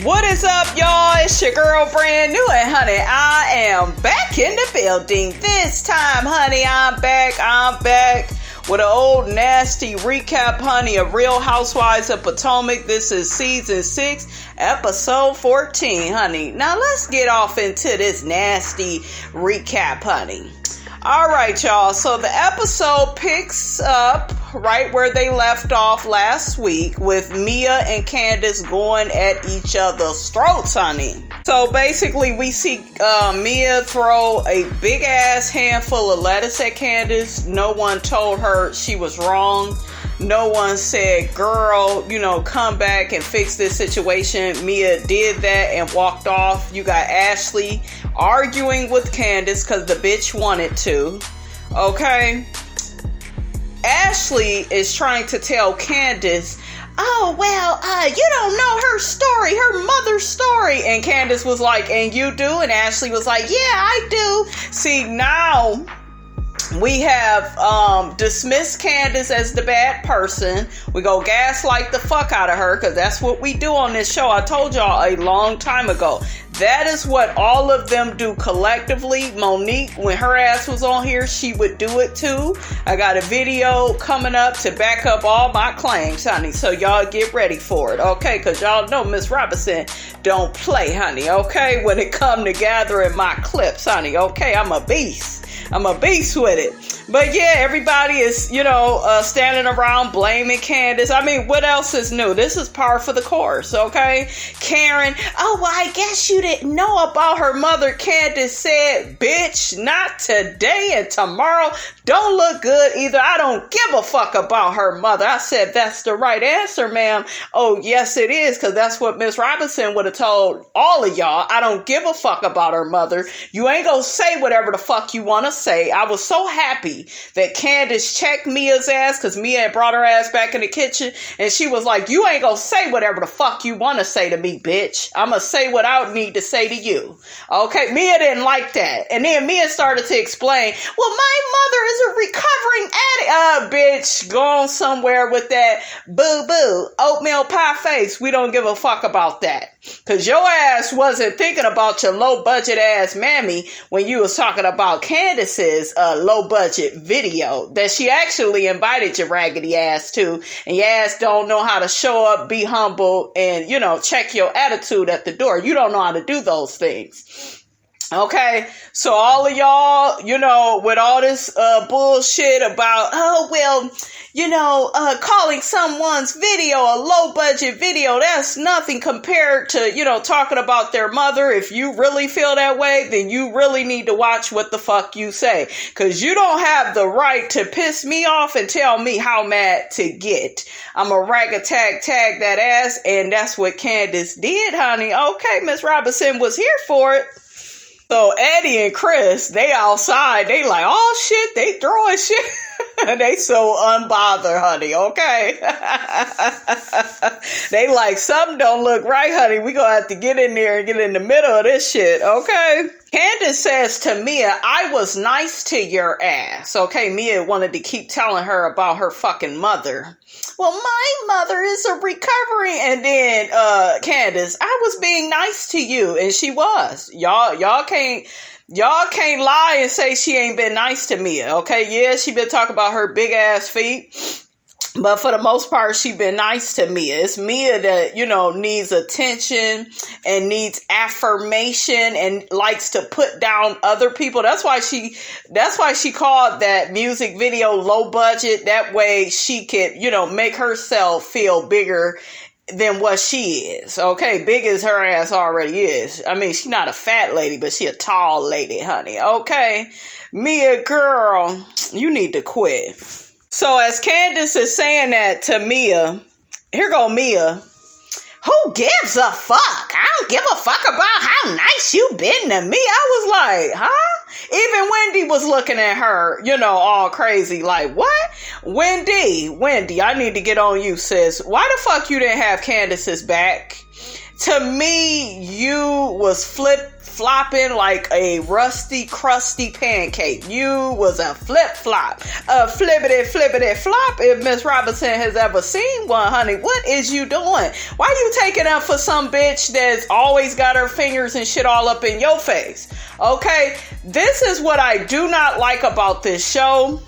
What is up, y'all? It's your girl, brand new, and honey, I am back in the building. This time, honey, I'm back with an old nasty recap, honey, of Real Housewives of Potomac. This is season 6, episode 14, honey. Now, let's get off into this nasty recap, honey. All right, y'all. So the episode picks up right where they left off last week with Mia and Candiace going at each other's throats, honey. So basically, we see Mia throw a big ass handful of lettuce at Candiace. No one told her she was wrong. No one said, girl, come back and fix this situation. Mia did that and walked off. You got Ashley arguing with Candiace because the bitch wanted to. Okay? Ashley is trying to tell Candiace, oh, well, you don't know her story, her mother's story. And Candiace was like, and you do? And Ashley was like, yeah, I do. See, now we have dismissed Candiace as the bad person. We go gaslight the fuck out of her because that's what we do on this show. I told y'all a long time ago. That is what all of them do collectively. Monique, when her ass was on here, she would do it too. I got a video coming up to back up all my claims, honey. So y'all get ready for it, okay? Because y'all know Miss Robinson don't play, honey, okay? When it come to gathering my clips, honey, okay? I'm a beast. I'm a beast with it. But yeah, everybody is, standing around blaming Candiace. I mean, what else is new? This is par for the course, okay? Karen, oh, well, I guess you didn't know about her mother. Candiace said, bitch, not today and tomorrow. Don't look good either. I don't give a fuck about her mother. I said, that's the right answer, ma'am. Oh, yes, it is, because that's what Miss Robinson would have told all of y'all. I don't give a fuck about her mother. You ain't gonna say whatever the fuck you want to say. I was so happy that Candiace checked Mia's ass because Mia had brought her ass back in the kitchen and she was like, you ain't gonna say whatever the fuck you want to say to me, bitch. I'm gonna say what I need to say to you. Okay, Mia didn't like that. And then Mia started to explain, well, my mother is a recovering addict. Bitch, go on somewhere with that boo-boo, oatmeal pie face. We don't give a fuck about that. Because your ass wasn't thinking about your low-budget ass mammy when you was talking about Candiace's low-budget video that she actually invited your raggedy ass to. And your ass don't know how to show up, be humble, and, check your attitude at the door. You don't know how to do those things. Okay, so all of y'all, with all this bullshit about, calling someone's video a low-budget video, that's nothing compared to, talking about their mother. If you really feel that way, then you really need to watch what the fuck you say. Because you don't have the right to piss me off and tell me how mad to get. I'm a tag that ass, and that's what Candiace did, honey. Okay, Miss Robinson was here for it. So Eddie and Chris, they outside, they like, oh shit, they throwing shit. They so unbothered, honey, okay? They like, something don't look right, honey. We gonna have to get in there and get in the middle of this shit, okay? Candiace says to Mia, I was nice to your ass, okay? Mia wanted to keep telling her about her fucking mother. Well, my mother is a recovering, and then Candiace, I was being nice to you, and she was. Y'all can't lie and say she ain't been nice to Mia, okay? Yeah, she been talking about her big ass feet, but for the most part, she been nice to Mia. It's Mia that, needs attention and needs affirmation and likes to put down other people. That's why she called that music video low budget. That way she could, make herself feel bigger than what she is. Okay, big as her ass already is. I mean, she's not a fat lady, but she a tall lady, honey. Okay, Mia, girl, you need to quit. So as Candiace is saying that to Mia, here go Mia. Who gives a fuck? I don't give a fuck about how nice you been to me. I was like, huh? Even Wendy was looking at her, all crazy. Like, what? Wendy, I need to get on you, sis. Why the fuck you didn't have Candiace's back? To me, you was flip-flopping like a rusty, crusty pancake. You was a flip-flop. A flippity-flop. If Miss Robinson has ever seen one, honey, what is you doing? Why you taking up for some bitch that's always got her fingers and shit all up in your face? Okay? This is what I do not like about this show.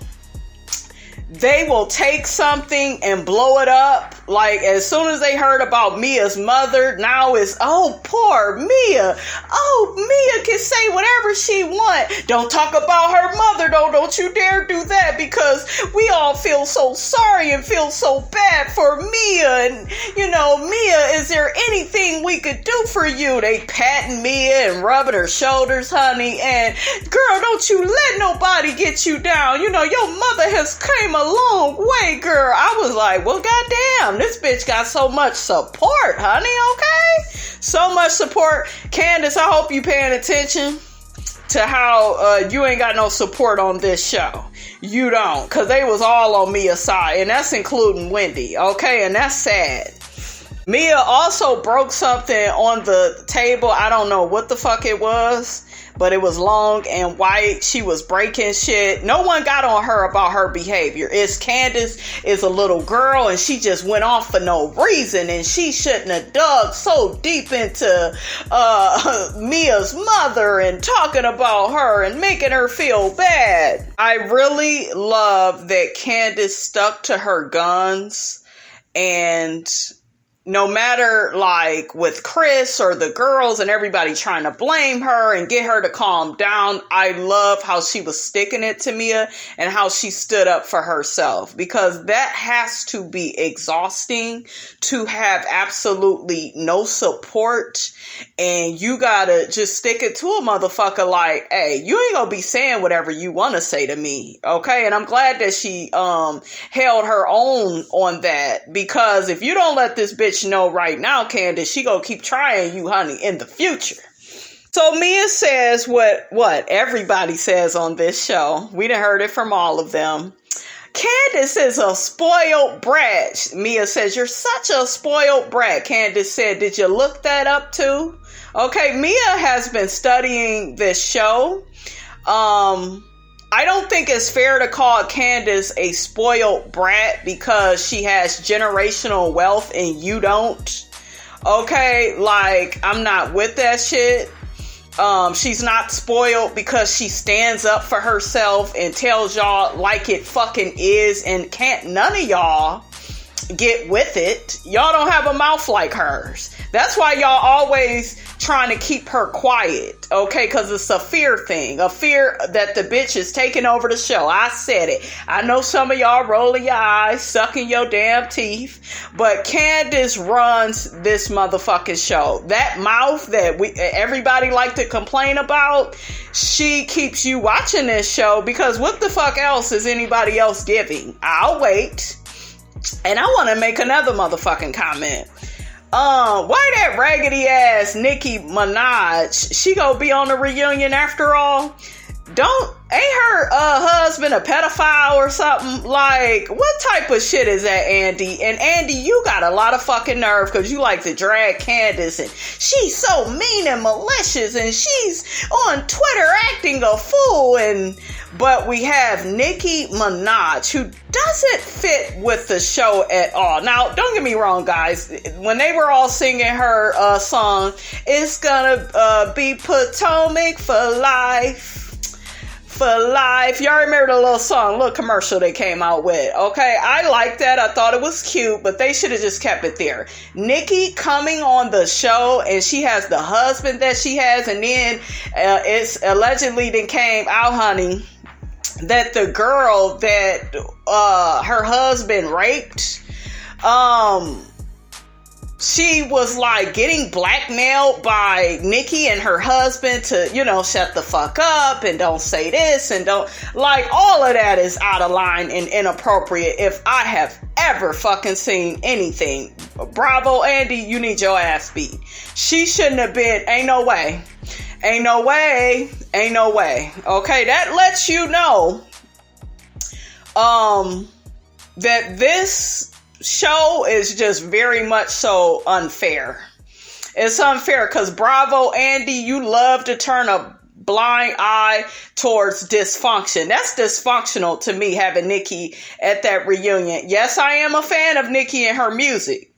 They will take something and blow it up. Like, as soon as they heard about Mia's mother, now it's, oh, poor Mia. Oh, Mia can say whatever she want. Don't talk about her mother, though. Don't you dare do that, because we all feel so sorry and feel so bad for Mia. And, you know, Mia, is there anything we could do for you? They patting Mia and rubbing her shoulders, honey. And, girl, don't you let nobody get you down. You know, your mother has came a long way, girl. I was like, well, goddamn, this bitch got so much support, honey, okay? So much support. Candiace, I hope you paying attention to how you ain't got no support on this show. You don't, because they was all on Mia's side, and that's including Wendy, okay? And that's sad. Mia also broke something on the table. I don't know what the fuck it was, but it was long and white. She was breaking shit. No one got on her about her behavior. It's Candiace is a little girl and she just went off for no reason, and she shouldn't have dug so deep into Mia's mother and talking about her and making her feel bad. I really love that Candiace stuck to her guns, and no matter, like, with Chris or the girls and everybody trying to blame her and get her to calm down, I love how she was sticking it to Mia and how she stood up for herself, because that has to be exhausting to have absolutely no support, and you gotta just stick it to a motherfucker like, hey, you ain't gonna be saying whatever you want to say to me, okay? And I'm glad that she held her own on that, because if you don't let this bitch know right now, Candiace, she gonna keep trying you, honey, in the future. So Mia says what everybody says on this show. We done heard it from all of them. Candiace is a spoiled brat. Mia says, you're such a spoiled brat. Candiace said, did you look that up too? Okay, Mia has been studying this show. I don't think it's fair to call Candiace a spoiled brat because she has generational wealth and you don't. Okay, like, I'm not with that shit. She's not spoiled because she stands up for herself and tells y'all like it fucking is, and can't none of y'all get with it. Y'all don't have a mouth like hers. That's why y'all always trying to keep her quiet, okay? Because it's a fear thing, a fear that the bitch is taking over the show. I said it. I know some of y'all rolling your eyes, sucking your damn teeth, but Candiace runs this motherfucking show. That mouth that everybody like to complain about, she keeps you watching this show, because what the fuck else is anybody else giving? I'll wait. And I want to make another motherfucking comment. Why that raggedy ass Nicki Minaj, she gonna be on the reunion after all? Ain't her husband a pedophile or something? Like, what type of shit is that, Andy? And Andy, you got a lot of fucking nerve, because you like to drag Candiace, and she's so mean and malicious, and she's on Twitter acting a fool, but we have Nicki Minaj, who doesn't fit with the show at all. Now, don't get me wrong, guys. When they were all singing her song, it's gonna be Potomac for life. For life. Y'all remember the little song, little commercial they came out with. Okay, I like that. I thought it was cute, but they should have just kept it there. Nikki coming on the show, and she has the husband that she has, and then it's allegedly then came out, honey, that the girl that her husband raped, she was like getting blackmailed by Nikki and her husband to, shut the fuck up and don't say this and don't, like, all of that is out of line and inappropriate if I have ever fucking seen anything. Bravo, Andy, you need your ass beat. She shouldn't have been, ain't no way. Ain't no way. Ain't no way. Okay, that lets you know that this show is just very much so unfair. It's unfair because bravo, Andy, you love to turn a blind eye towards dysfunction. That's dysfunctional to me, having Nikki at that reunion. Yes, I am a fan of Nikki and her music.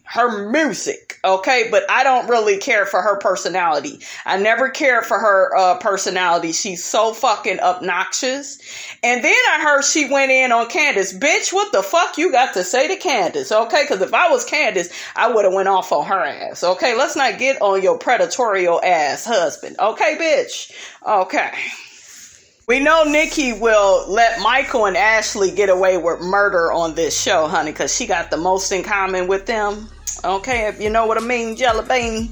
Okay, but I don't really care for her personality. I never cared for her personality. She's so fucking obnoxious. And then I heard she went in on Candiace. Bitch, what the fuck you got to say to Candiace? Okay, because if I was Candiace, I would have went off on her ass. Okay, let's not get on your predatorial ass husband. Okay, bitch. Okay. We know Nikki will let Michael and Ashley get away with murder on this show, honey, because she got the most in common with them. Okay, if you know what I mean, jelly bean.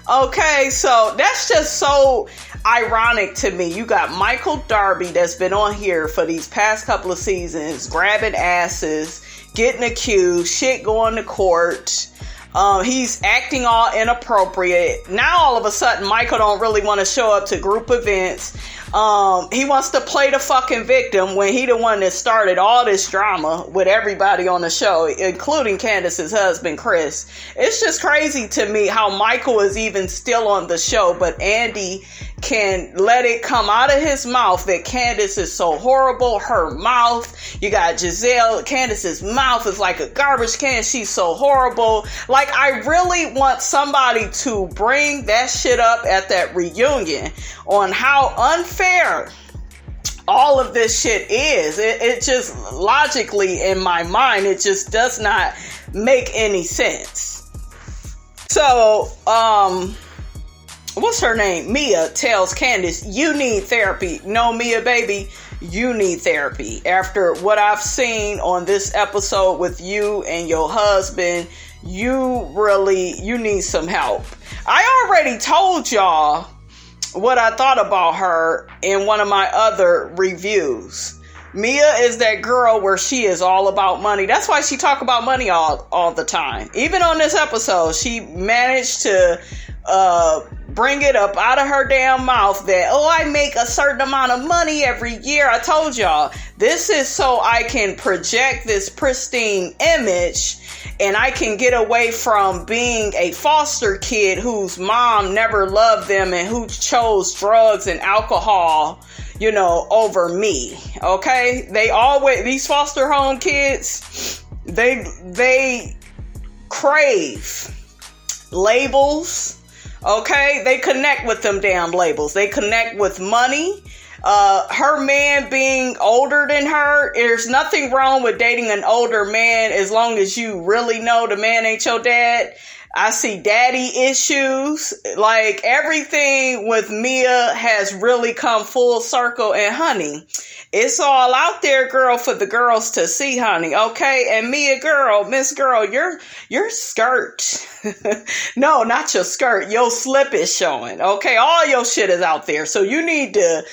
Okay, so that's just so ironic to me. You got Michael Darby that's been on here for these past couple of seasons, grabbing asses, getting accused, shit going to court. He's acting all inappropriate. Now all of a sudden Michael don't really want to show up to group events. He wants to play the fucking victim when he the one that started all this drama with everybody on the show, including Candiace's husband, Chris. It's just crazy to me how Michael is even still on the show, but Andy can let it come out of his mouth that Candiace is so horrible. Her mouth, you got Gizelle, Candiace's mouth is like a garbage can. She's so horrible. Like, I really want somebody to bring that shit up at that reunion on how unfair all of this shit is. It just logically in my mind, it just does not make any sense. So, what's her name? Mia tells Candiace, you need therapy. No, Mia, baby, you need therapy. After what I've seen on this episode with you and your husband, you need some help. I already told y'all what I thought about her in one of my other reviews. Mia is that girl where she is all about money. That's why she talk about money all the time. Even on this episode, she managed to bring it up out of her damn mouth that, oh, I make a certain amount of money every year. I told y'all, this is so I can project this pristine image and I can get away from being a foster kid whose mom never loved them and who chose drugs and alcohol, over me. Okay? These foster home kids, they crave labels. Okay? They connect with them damn labels. They connect with money. Her man being older than her, there's nothing wrong with dating an older man as long as you really know the man ain't your dad. I see daddy issues. Like, everything with Mia has really come full circle. And honey, it's all out there, girl, for the girls to see, honey. Okay. And Mia, Miss girl, your skirt. No, not your skirt. Your slip is showing. Okay. All your shit is out there. So you need to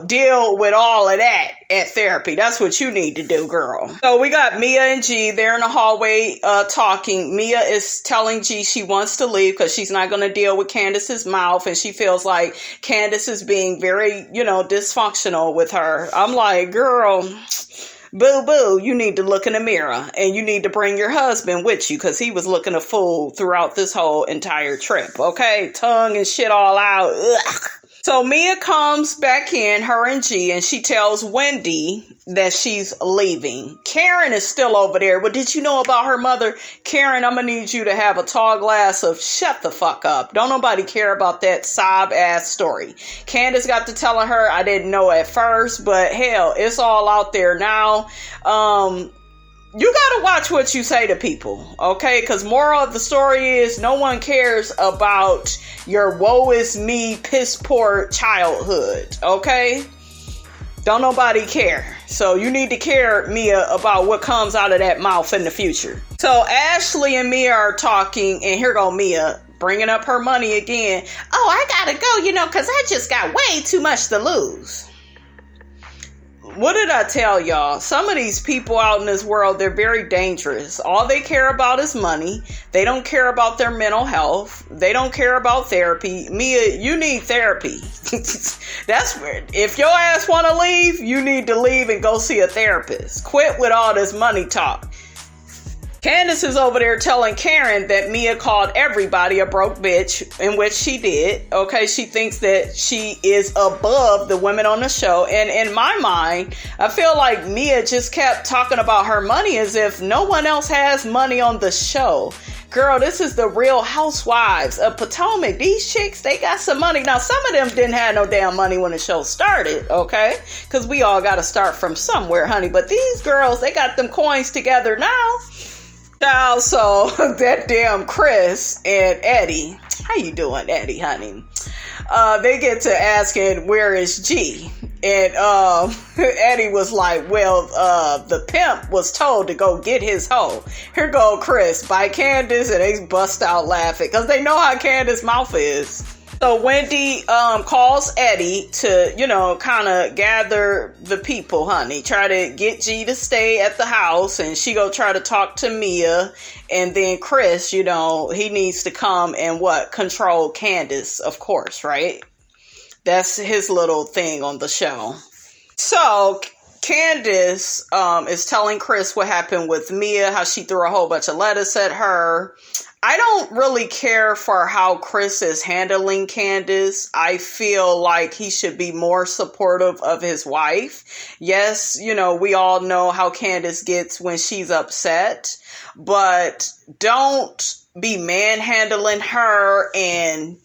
deal with all of that at therapy. That's what you need to do, girl. So we got Mia and G. They're in the hallway talking. Mia is telling G she wants to leave because she's not going to deal with Candiace's mouth, and she feels like Candiace is being very, dysfunctional with her. I'm like, girl, boo, you need to look in the mirror, and you need to bring your husband with you because he was looking a fool throughout this whole entire trip. Okay, tongue and shit all out. Ugh. So Mia comes back in, her and G, and she tells Wendy that she's leaving. Karen is still over there. But did you know about her mother? Karen, I'm going to need you to have a tall glass of shut the fuck up. Don't nobody care about that sob-ass story. Candiace got to telling her, I didn't know at first, but hell, it's all out there now. You gotta watch what you say to people, okay? Because moral of the story is no one cares about your woe is me, piss poor childhood, okay? Don't nobody care. So you need to care, Mia, about what comes out of that mouth in the future. So Ashley and Mia are talking, and here go Mia bringing up her money again. Oh, I gotta go, because I just got way too much to lose. What did I tell y'all? Some of these people out in this world, they're very dangerous. All they care about is money. They don't care about their mental health. They don't care about therapy. Mia, you need therapy. That's weird. If your ass want to leave, you need to leave and go see a therapist. Quit with all this money talk. Candiace is over there telling Karen that Mia called everybody a broke bitch, in which she did. Okay, she thinks that she is above the women on the show. And in my mind, I feel like Mia just kept talking about her money as if no one else has money on the show. Girl, this is the real Housewives of Potomac. These chicks, they got some money. Now, some of them didn't have no damn money when the show started, okay? Because we all got to start from somewhere, honey. But these girls, they got them coins together now. So that damn Chris and Eddie, how you doing, Eddie, honey? They get to asking, where is G? And Eddie was like, well, the pimp was told to go get his hoe. Here go Chris by Candiace, and they bust out laughing because they know how Candiace's mouth is. So Wendy calls Eddie to, kind of gather the people, honey. Try to get G to stay at the house, and she go try to talk to Mia. And then Chris, he needs to come and control Candiace, of course, right? That's his little thing on the show. So Candiace is telling Chris what happened with Mia, how she threw a whole bunch of lettuce at her. I don't really care for how Chris is handling Candiace. I feel like he should be more supportive of his wife. Yes, we all know how Candiace gets when she's upset, but don't be manhandling her and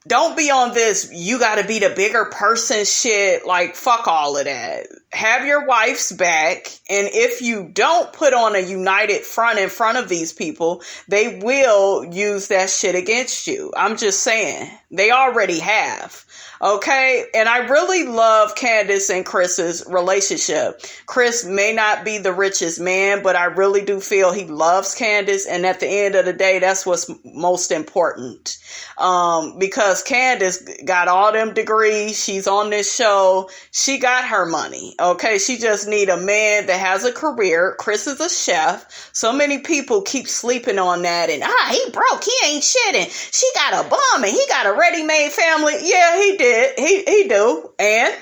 don't be on this, you gotta be the bigger person shit. Like, fuck all of that. Have your wife's back. And if you don't put on a united front in front of these people, they will use that shit against you. I'm just saying. They already have. Okay? And I really love Candiace and Chris's relationship. Chris may not be the richest man, but I really do feel he loves Candiace. And at the end of the day, that's what's most important. Because Candiace got all them degrees. She's on this show. She got her money. Okay. She just need a man that has a career. Chris is a chef. So many people keep sleeping on that. And, he broke. He ain't shit. And she got a bum and he got a ready-made family. Yeah, he did. He do. And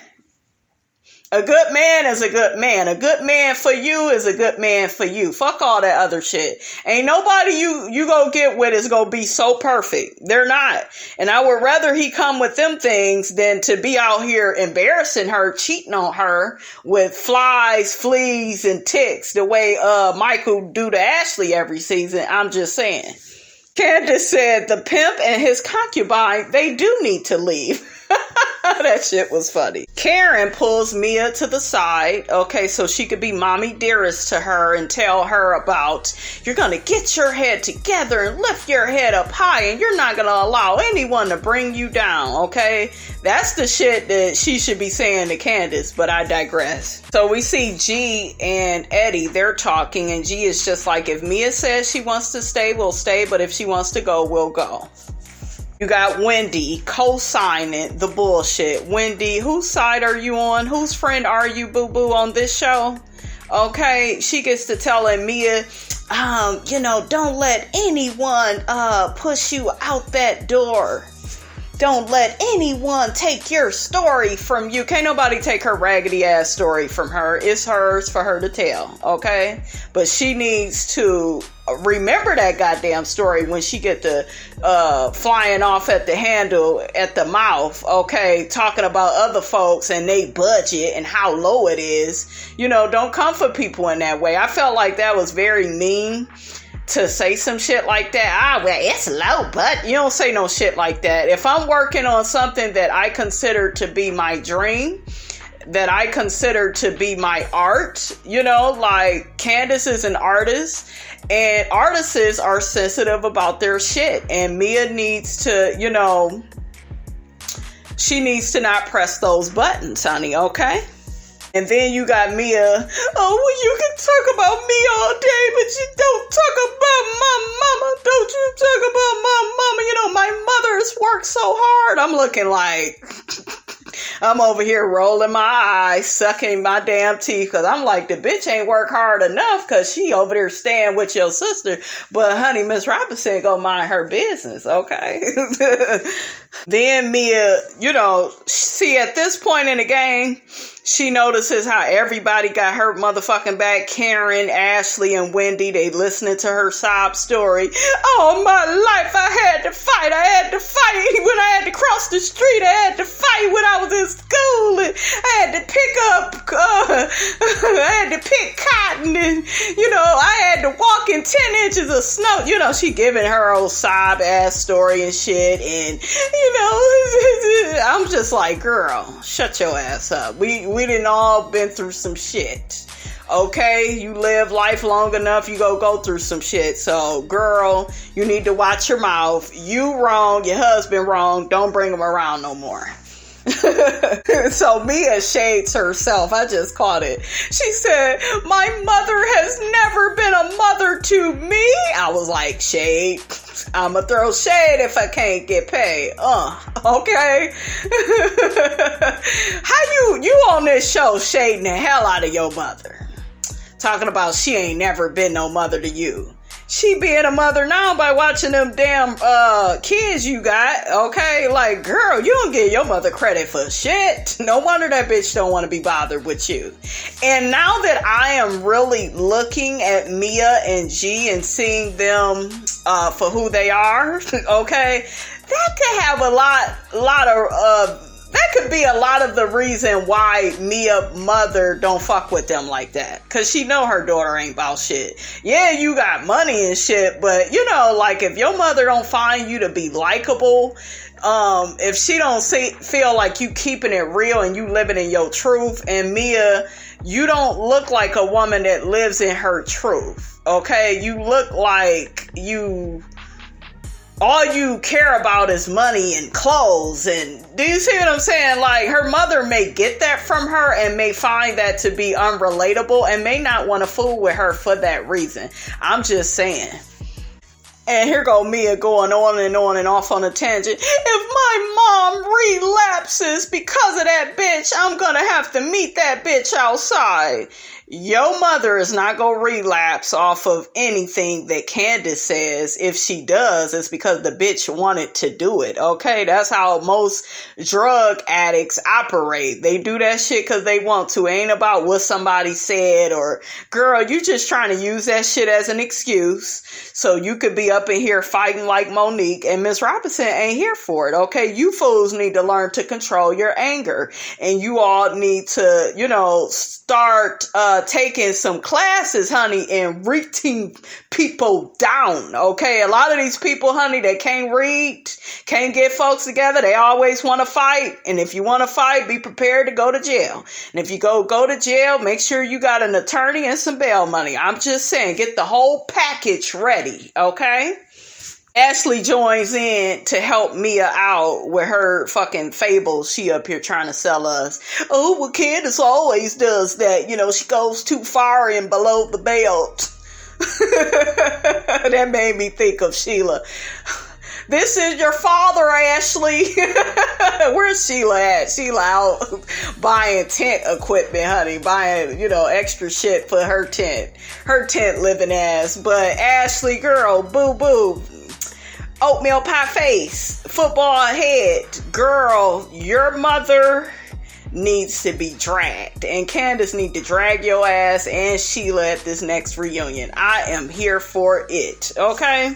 a good man is a good man. A good man for you is a good man for you. Fuck all that other shit. Ain't nobody you go get with is gonna be so perfect. They're not. And I would rather he come with them things than to be out here embarrassing her, cheating on her with flies, fleas, and ticks the way Michael do to Ashley every season. I'm just saying. Candiace said the pimp and his concubine, they do need to leave. That shit was funny. Karen pulls Mia to the side, okay, so she could be mommy dearest to her and tell her about, you're gonna get your head together and lift your head up high and you're not gonna allow anyone to bring you down, okay? That's the shit that she should be saying to Candiace, but I digress. So we see G and Eddie, they're talking, and G is just like, if Mia says she wants to stay, we'll stay, but if she wants to go, we'll go. You got Wendy co-signing the bullshit. Wendy, whose side are you on? Whose friend are you, boo-boo, on this show? Okay, she gets to telling Mia, don't let anyone push you out that door. Don't let anyone take your story from you. Can't nobody take her raggedy ass story from her. It's hers for her to tell, okay? But she needs to remember that goddamn story when she get the flying off at the handle at the mouth, okay? Talking about other folks and they budget and how low it is. Don't come for people in that way. I felt like that was very mean to say some shit like that. Well, it's low, but you don't say no shit like that. If I'm working on something that I consider to be my dream, that I consider to be my art, like Candiace is an artist and artists are sensitive about their shit. And Mia needs to, she needs to not press those buttons, honey, okay? And then you got Mia, you can talk about me all day, but you don't talk about my mama. Don't you talk about my mama. My mother's worked so hard. I'm looking like, I'm over here rolling my eyes, sucking my damn teeth, because I'm like, the bitch ain't work hard enough because she over there staying with your sister. But honey, Miss Robinson go mind her business, okay? Then Mia, see, at this point in the game, She notices how everybody got her motherfucking back. Karen, Ashley, and Wendy, they listening to her sob story. All my life I had to fight. I had to fight when I had to cross the street. I had to fight when I was in school. And I had to pick up, I had to pick cotton. And, I had to walk in 10 inches of snow. She giving her old sob ass story and shit. And, I'm just like, girl, shut your ass up. We done all been through some shit. Okay? You live life long enough, you go through some shit. So, girl, you need to watch your mouth. You wrong, your husband wrong. Don't bring him around no more. So Mia shades herself. I just caught it. She said, my mother has never been a mother to me. I was like, shade. I'ma throw shade if I can't get paid. Okay. How you on this show shading the hell out of your mother? Talking about she ain't never been no mother to you. She being a mother now by watching them damn kids you got, okay? Like, girl, you don't give your mother credit for shit. No wonder that bitch don't want to be bothered with you. And now that I am really looking at Mia and G and seeing them for who they are, okay, that could have a lot of that could be a lot of the reason why Mia mother don't fuck with them like that. Cause she know her daughter ain't about shit. Yeah, you got money and shit, but like if your mother don't find you to be likable, if she don't feel like you keeping it real and you living in your truth, and Mia, you don't look like a woman that lives in her truth. Okay, you look like all you care about is money and clothes. And do you see what I'm saying? Like, her mother may get that from her and may find that to be unrelatable and may not want to fool with her for that reason. I'm just saying. And here go Mia going on and off on a tangent. If my mom relapses because of that bitch, I'm gonna have to meet that bitch outside. Your mother is not going to relapse off of anything that Candiace says. If she does, it's because the bitch wanted to do it, okay? That's how most drug addicts operate. They do that shit because they want to. It ain't about what somebody said or, girl, you just trying to use that shit as an excuse so you could be up in here fighting like Monique, and Miss Robinson ain't here for it, okay? You fools need to learn to control your anger, and you all need to, start taking some classes, honey, and reading people down, okay? A lot of these people, honey, they can't read, can't get folks together. They always want to fight. And if you want to fight, be prepared to go to jail. And if you go to jail, make sure you got an attorney and some bail money. I'm just saying, get the whole package ready, okay? Ashley joins in to help Mia out with her fucking fables she up here trying to sell us. Oh, well, Candiace always does that. She goes too far and below the belt. That made me think of Sheila. This is your father, Ashley. Where's Sheila at? Sheila out buying tent equipment, honey. Buying, extra shit for her tent. Her tent living ass. But Ashley, girl, boo-boo. Oatmeal pie face, football head, girl, your mother needs to be dragged, and Candiace need to drag your ass and Sheila at this next reunion. I am here for it, okay?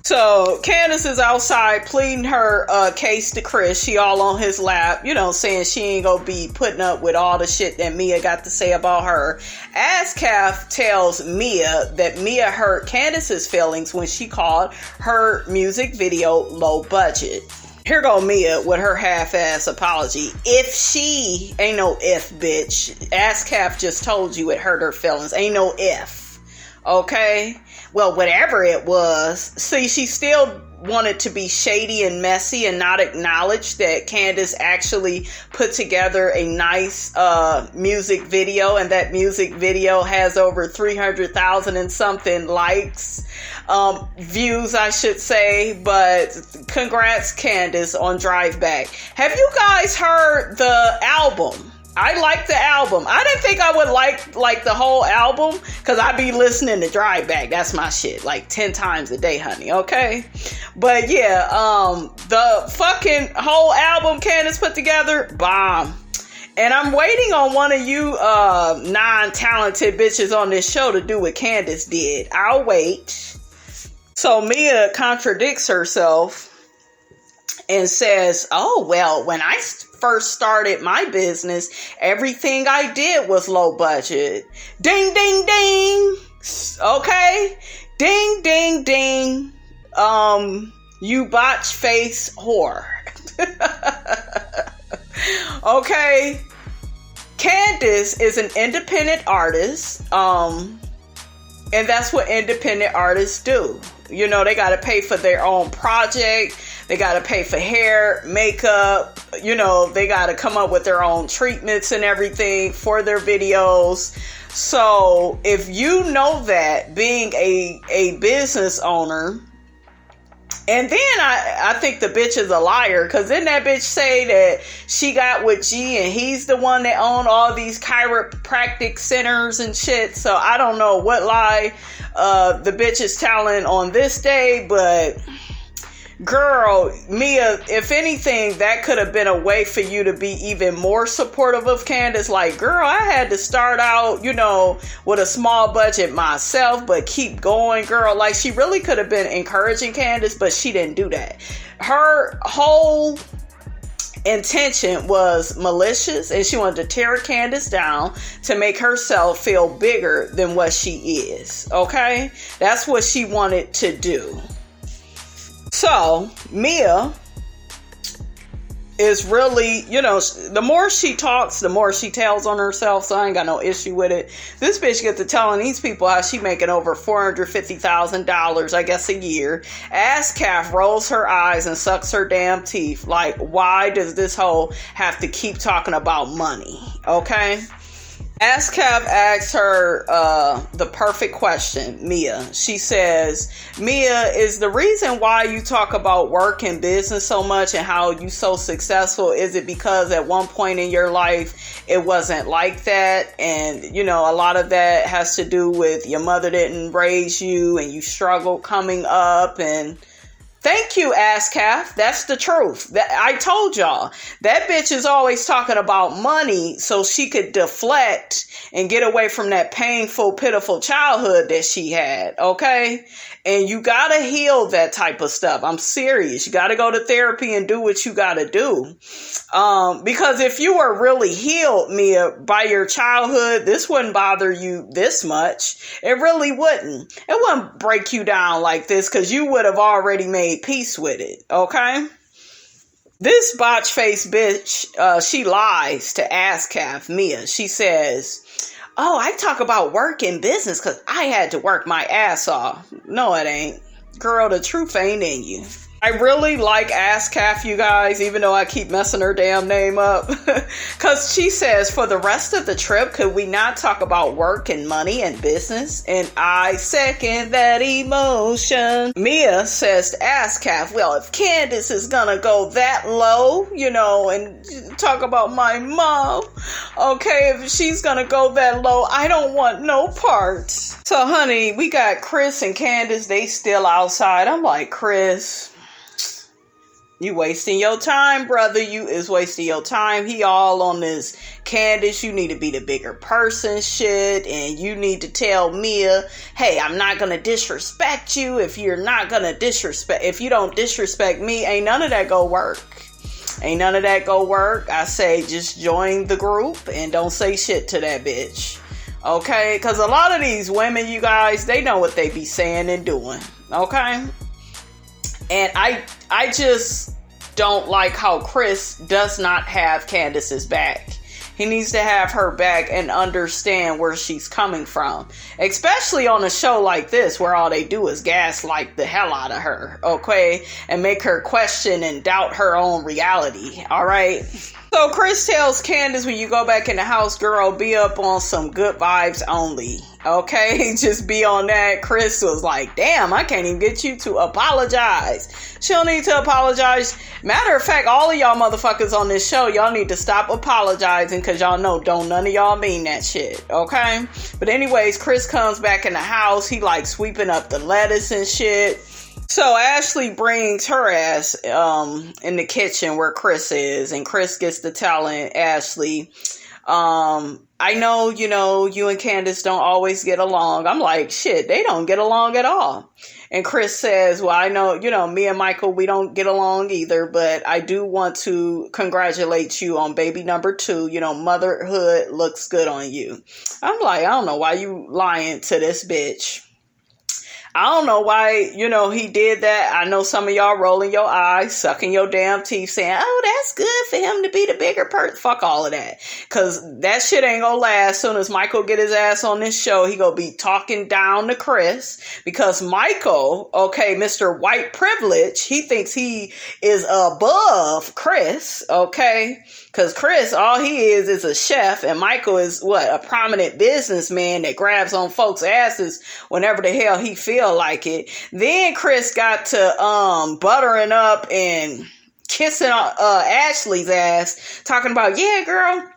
So Candiace is outside pleading her case to Chris. She all on his lap, saying she ain't gonna be putting up with all the shit that Mia got to say about her. Ascaf tells Mia that Mia hurt Candiace's feelings when she called her music video low budget. Here go Mia with her half-ass apology. If she, ain't no if, bitch. Ascaf just told you it hurt her feelings. Ain't no if. Okay? Well, whatever it was. See, she still wanted to be shady and messy and not acknowledge that Candiace actually put together a nice music video, and that music video has over 300,000 and something likes, views, I should say. But congrats, Candiace, on Drive Back. Have you guys heard the album? I like the album. I didn't think I would like the whole album, because I be listening to Drive Back. That's my shit, like 10 times a day, honey, okay? But yeah, the fucking whole album Candiace put together, bomb. And I'm waiting on one of you non-talented bitches on this show to do what Candiace did. I'll wait. So Mia contradicts herself and says, oh, well, when I first started my business, everything I did was low budget. Ding, ding, ding. Okay. Ding, ding, ding. You botch face whore. Okay. Candiace is an independent artist. And that's what independent artists do. You know, they got to pay for their own project. They got to pay for hair, makeup. You know, they got to come up with their own treatments and everything for their videos. So if you know that, being a business owner, and then I think the bitch is a liar, because didn't that bitch say that she got with G and he's the one that owned all these chiropractic centers and shit? So I don't know what lie the bitch is telling on this day, but girl, Mia, if anything, that could have been a way for you to be even more supportive of Candiace. Like, girl, I had to start out, you know, with a small budget myself, but keep going, girl. Like, she really could have been encouraging Candiace, but she didn't do that. Her whole intention was malicious, and she wanted to tear Candiace down to make herself feel bigger than what she is. Okay? That's what she wanted to do. So, Mia is really, you know, the more she talks, the more she tells on herself, so I ain't got no issue with it. This bitch gets to telling these people how she making over $450,000, I guess, a year. Ass calf rolls her eyes and sucks her damn teeth. Like, why does this hoe have to keep talking about money? Okay? ASCAP asks her the perfect question, Mia. She says, Mia, is the reason why you talk about work and business so much and how you so successful, is it because at one point in your life it wasn't like that? And, you know, a lot of that has to do with your mother didn't raise you and you struggled coming up. And thank you, ASCAP. That's the truth. That I told y'all. That bitch is always talking about money so she could deflect and get away from that painful, pitiful childhood that she had. Okay? And you gotta heal that type of stuff. I'm serious. You gotta go to therapy and do what you gotta do. Because if you were really healed, Mia, by your childhood, this wouldn't bother you this much. It really wouldn't. It wouldn't break you down like this, because you would have already made peace with it. Okay? This botch face bitch, she lies to ASCAP, Mia. She says, oh, I talk about work and business because I had to work my ass off. No, it ain't. Girl, the truth ain't in you. I really like ASCAP, you guys, even though I keep messing her damn name up. Because she says, for the rest of the trip, could we not talk about work and money and business? And I second that emotion. Mia says to ASCAP, well, if Candiace is gonna go that low, you know, and talk about my mom, okay, if she's gonna go that low, I don't want no parts. So, honey, we got Chris and Candiace, they still outside. I'm like, Chris, you wasting your time, brother. You is wasting your time. He all on this Candiace, you need to be the bigger person shit. And you need to tell Mia, hey, I'm not going to disrespect you. If you don't disrespect me, ain't none of that go work. Ain't none of that go work. I say just join the group and don't say shit to that bitch. Okay? Because a lot of these women, you guys, they know what they be saying and doing. Okay? And I just don't like how Chris does not have Candiace's back. He needs to have her back and understand where she's coming from. Especially on a show like this where all they do is gaslight the hell out of her. Okay? And make her question and doubt her own reality. Alright? So Chris tells Candiace, when you go back in the house, girl, be up on some good vibes only. Okay? Just be on that. Chris was like, damn, I can't even get you to apologize. She don't need to apologize. Matter of fact, all of y'all motherfuckers on this show, y'all need to stop apologizing, because y'all know don't none of y'all mean that shit. Okay? But anyways, Chris comes back in the house. He like sweeping up the lettuce and shit. So Ashley brings her ass in the kitchen where Chris is, and Chris gets to telling Ashley, I know, you and Candiace don't always get along. I'm like, shit, they don't get along at all. And Chris says, well, I know, me and Michael, we don't get along either, but I do want to congratulate you on baby number 2. Motherhood looks good on you. I'm like, I don't know why you lying to this bitch. I don't know why, he did that. I know some of y'all rolling your eyes, sucking your damn teeth, saying, oh, that's good for him to be the bigger person. Fuck all of that. Because that shit ain't gonna last. Soon as Michael get his ass on this show, he gonna be talking down to Chris. Because Michael, okay, Mr. White Privilege, he thinks he is above Chris, okay? Because Chris, all he is a chef, and Michael is, a prominent businessman that grabs on folks' asses whenever the hell he feel like it. Then Chris got to buttering up and kissing Ashley's ass, talking about, yeah, girl,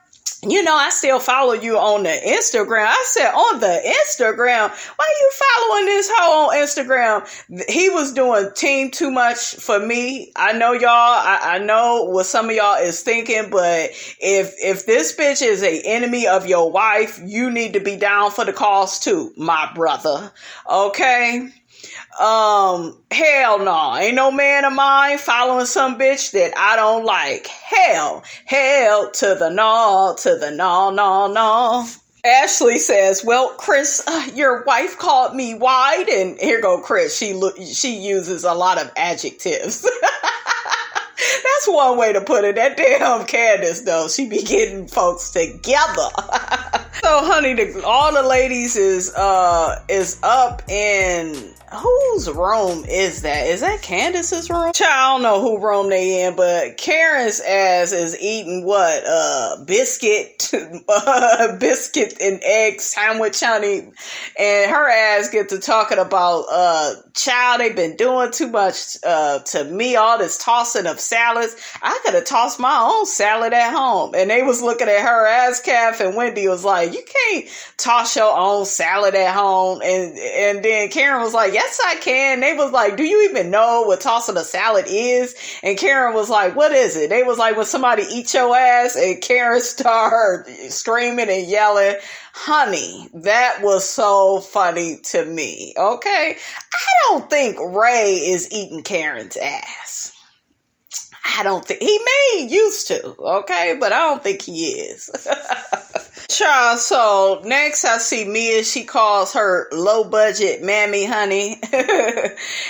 I still follow you on the Instagram. I said, on the Instagram? Why you following this hoe on Instagram? He was doing team too much for me. I know y'all, I know what some of y'all is thinking, but if this bitch is a enemy of your wife, you need to be down for the cause too, my brother. Okay? Hell no. Ain't no man of mine following some bitch that I don't like. Hell to the no. Ashley says, well, Chris, your wife called me wide, and here go Chris. She uses a lot of adjectives. That's one way to put it. That damn Candiace, though, she be getting folks together. So, honey, all the ladies is up in... Whose room is that? Is that Candiace's room? I don't know who room they in, but Karen's ass is eating biscuit and egg sandwich, honey. And her ass get to talking about, child, they been doing too much to me, all this tossing of salads. I could have tossed my own salad at home. And they was looking at her ass calf, and Wendy was like, you can't toss your own salad at home. And then Karen was like, yes, I can. They was like, do you even know what tossing a salad is? And Karen was like, what is it? They was like, when somebody eats your ass, and Karen started screaming and yelling. Honey, that was so funny to me. Okay. I don't think Ray is eating Karen's ass. I don't think he may used to, okay, but I don't think he is. Child, so next I see Mia. She calls her low budget mammy, honey,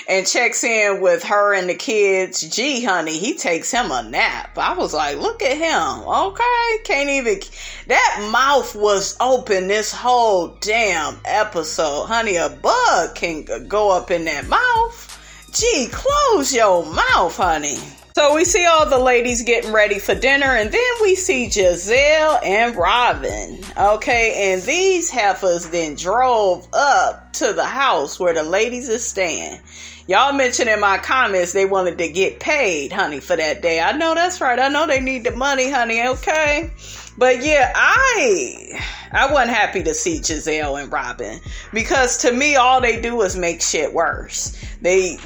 and checks in with her and the kids. Gee, honey, he takes him a nap. I was like, look at him, okay, can't even. That mouth was open this whole damn episode, honey. A bug can go up in that mouth. Gee, close your mouth, honey. So we see all the ladies getting ready for dinner, and then we see Gizelle and Robyn. Okay, and these heifers then drove up to the house where the ladies are staying. Y'all mentioned in my comments they wanted to get paid, honey, for that day. I know that's right. I know they need the money, honey, okay? But yeah, I wasn't happy to see Gizelle and Robyn, because to me, all they do is make shit worse. They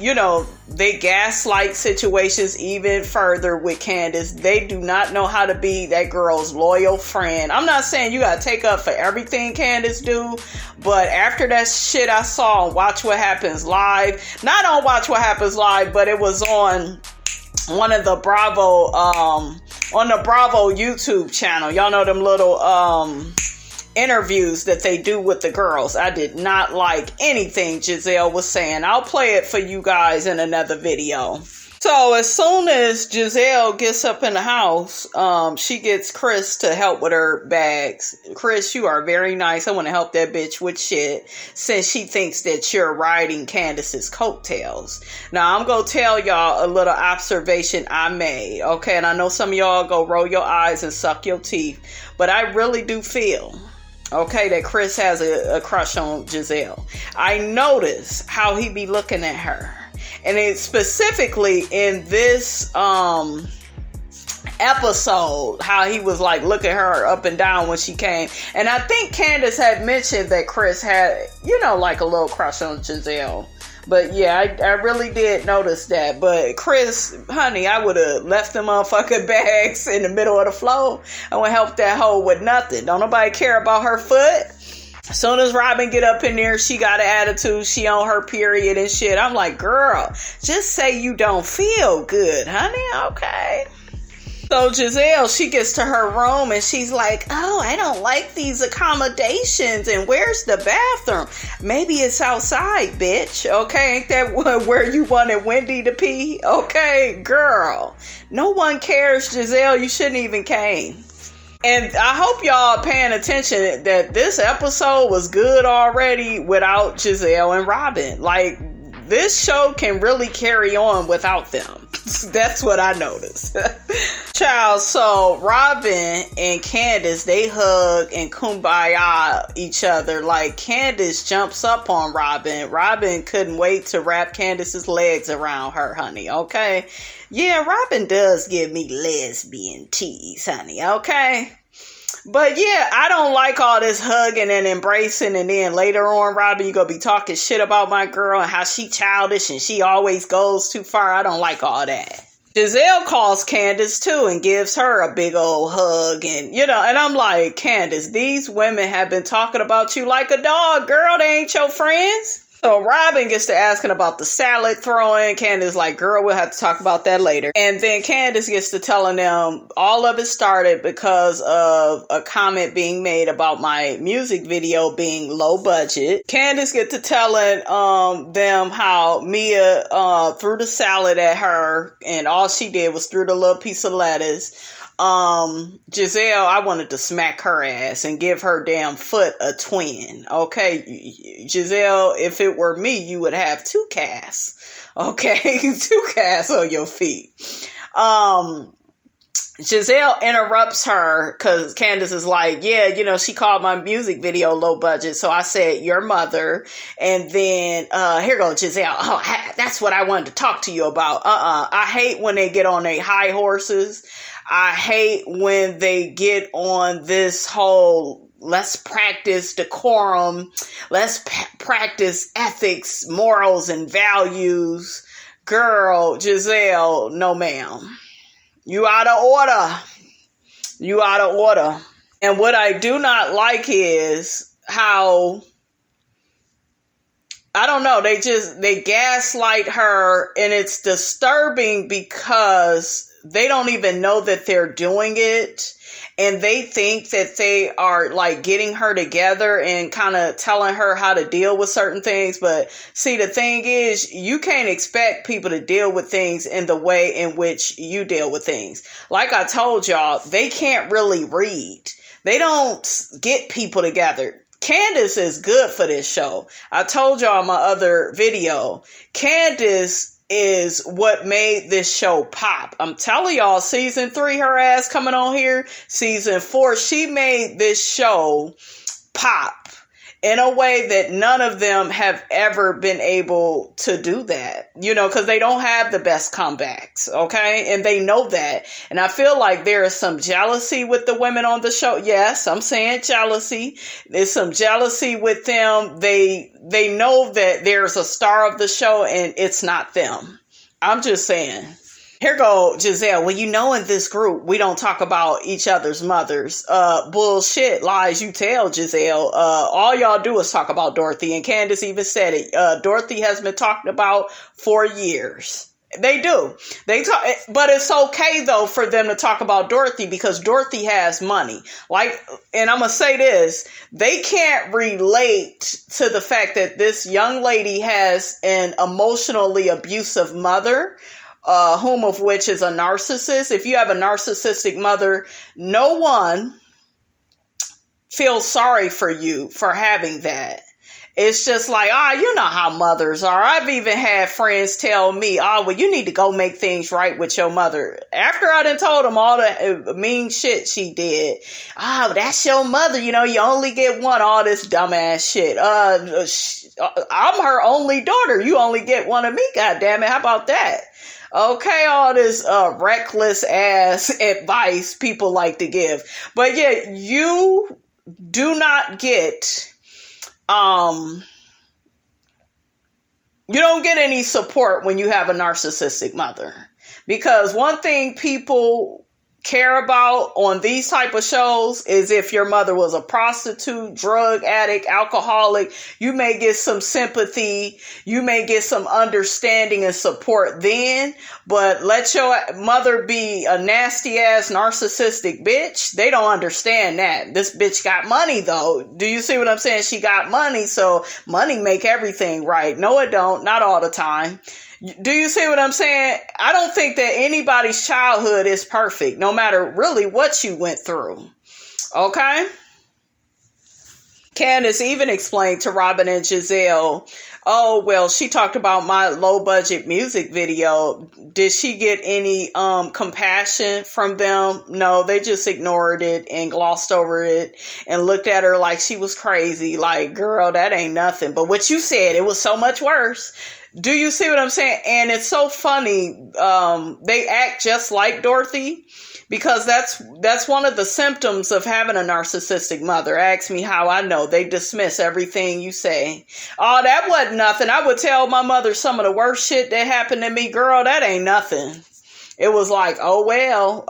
gaslight situations even further with Candiace. They do not know how to be that girl's loyal friend. I'm not saying you gotta take up for everything Candiace do, but after that shit I saw on Watch What Happens Live, not on Watch What Happens Live, but it was on one of the Bravo, on the Bravo YouTube channel. Y'all know them little, interviews that they do with the girls. I did not like anything Gizelle was saying. I'll play it for you guys in another video. So as soon as Gizelle gets up in the house, she gets Chris to help with her bags. Chris, you are very nice. I want to help that bitch with shit, since she thinks that you're riding Candiace's coattails. Now, I'm going to tell y'all a little observation I made, okay? And I know some of y'all go roll your eyes and suck your teeth, but I really do feel, okay, that Chris has a crush on Gizelle. I notice how he be looking at her. And it's specifically in this episode, how he was like looking her up and down when she came. And I think Candiace had mentioned that Chris had, like a little crush on Gizelle. But yeah, I really did notice that. But Chris, honey, I would have left them motherfucking bags in the middle of the floor. I would help that hoe with nothing. Don't nobody care about her foot. As soon as Robyn get up in there, she got an attitude. She on her period and shit. I'm like, girl, just say you don't feel good, honey. Okay. So Gizelle, she gets to her room and she's like, oh, I don't like these accommodations. And where's the bathroom? Maybe it's outside, bitch. Okay, ain't that where you wanted Wendy to pee? Okay, girl. No one cares, Gizelle. You shouldn't even came. And I hope y'all paying attention that this episode was good already without Gizelle and Robyn. Like, this show can really carry on without them. That's what I noticed. Child, so Robyn and Candiace, they hug and kumbaya each other. Like, Candiace jumps up on Robyn. Robyn couldn't wait to wrap Candiace's legs around her, honey, okay? Yeah, Robyn does give me lesbian tease, honey, okay? But yeah, I don't like all this hugging and embracing, and then later on, Robyn, you gonna be talking shit about my girl and how she childish and she always goes too far. I don't like all that. Gizelle calls Candiace too and gives her a big old hug, and and I'm like, Candiace, these women have been talking about you like a dog, girl. They ain't your friends. So Robyn gets to asking about the salad throwing. Candiace like, girl, we'll have to talk about that later. And then Candiace gets to telling them all of it started because of a comment being made about my music video being low budget. Candiace gets to telling them how Mia threw the salad at her and all she did was threw the little piece of lettuce. Gizelle, I wanted to smack her ass and give her damn foot a twin. Okay, Gizelle, if it were me, you would have 2 casts. Okay, 2 casts on your feet. Gizelle interrupts her because Candiace is like, yeah, she called my music video low budget. So I said, your mother. And then, here goes Gizelle. Oh, that's what I wanted to talk to you about. I hate when they get on their high horses. I hate when they get on this whole, let's practice decorum, let's practice ethics, morals, and values. Girl, Gizelle, no ma'am. You out of order. You out of order. And what I do not like is how, I don't know, they gaslight her, and it's disturbing because they don't even know that they're doing it, and they think that they are like getting her together and kind of telling her how to deal with certain things. But see, the thing is, you can't expect people to deal with things in the way in which you deal with things. Like I told y'all, they can't really read. They don't get people together. Candiace is good for this show. I told y'all in my other video, Candiace is what made this show pop. I'm telling y'all, season 3, her ass coming on here. Season 4, she made this show pop in a way that none of them have ever been able to do that, because they don't have the best comebacks, okay? And they know that. And I feel like there is some jealousy with the women on the show. Yes, I'm saying jealousy. There's some jealousy with them. They know that there's a star of the show and it's not them. I'm just saying. Here go Gizelle. Well, in this group, we don't talk about each other's mothers. Bullshit, lies you tell, Gizelle. All y'all do is talk about Dorothy, and Candiace even said it. Dorothy has been talked about for years. They do. They talk, but it's okay though for them to talk about Dorothy because Dorothy has money. And I'm gonna say this: they can't relate to the fact that this young lady has an emotionally abusive mother. Whom of which is a narcissist. If you have a narcissistic mother, no one feels sorry for you for having that. It's just like, you know how mothers are. I've even had friends tell me, you need to go make things right with your mother. After I done told them all the mean shit she did. That's your mother. You only get one, all this dumbass shit. I'm her only daughter. You only get one of me. God damn it. How about that? Okay, all this reckless ass advice people like to give. But yeah, you do not get You don't get any support when you have a narcissistic mother. Because one thing people care about on these type of shows is if your mother was a prostitute, drug addict, alcoholic, you may get some sympathy, you may get some understanding and support then, but let your mother be a nasty ass narcissistic bitch, they don't understand that. This bitch got money though. Do you see what I'm saying? She got money, so money make everything right. No, it don't. Not all the time. Do you see what I'm saying? I don't think that anybody's childhood is perfect, no matter really what you went through. Okay? Candiace even explained to Robyn and Gizelle, oh, well, she talked about my low budget music video. Did she get any compassion from them? No, they just ignored it and glossed over it and looked at her like she was crazy. Like, girl, that ain't nothing. But what you said, it was so much worse. Do you see what I'm saying? And it's so funny. They act just like Dorothy because that's one of the symptoms of having a narcissistic mother. Ask me how I know. They dismiss everything you say. Oh, that wasn't nothing. I would tell my mother some of the worst shit that happened to me. Girl, that ain't nothing. It was like, oh, well,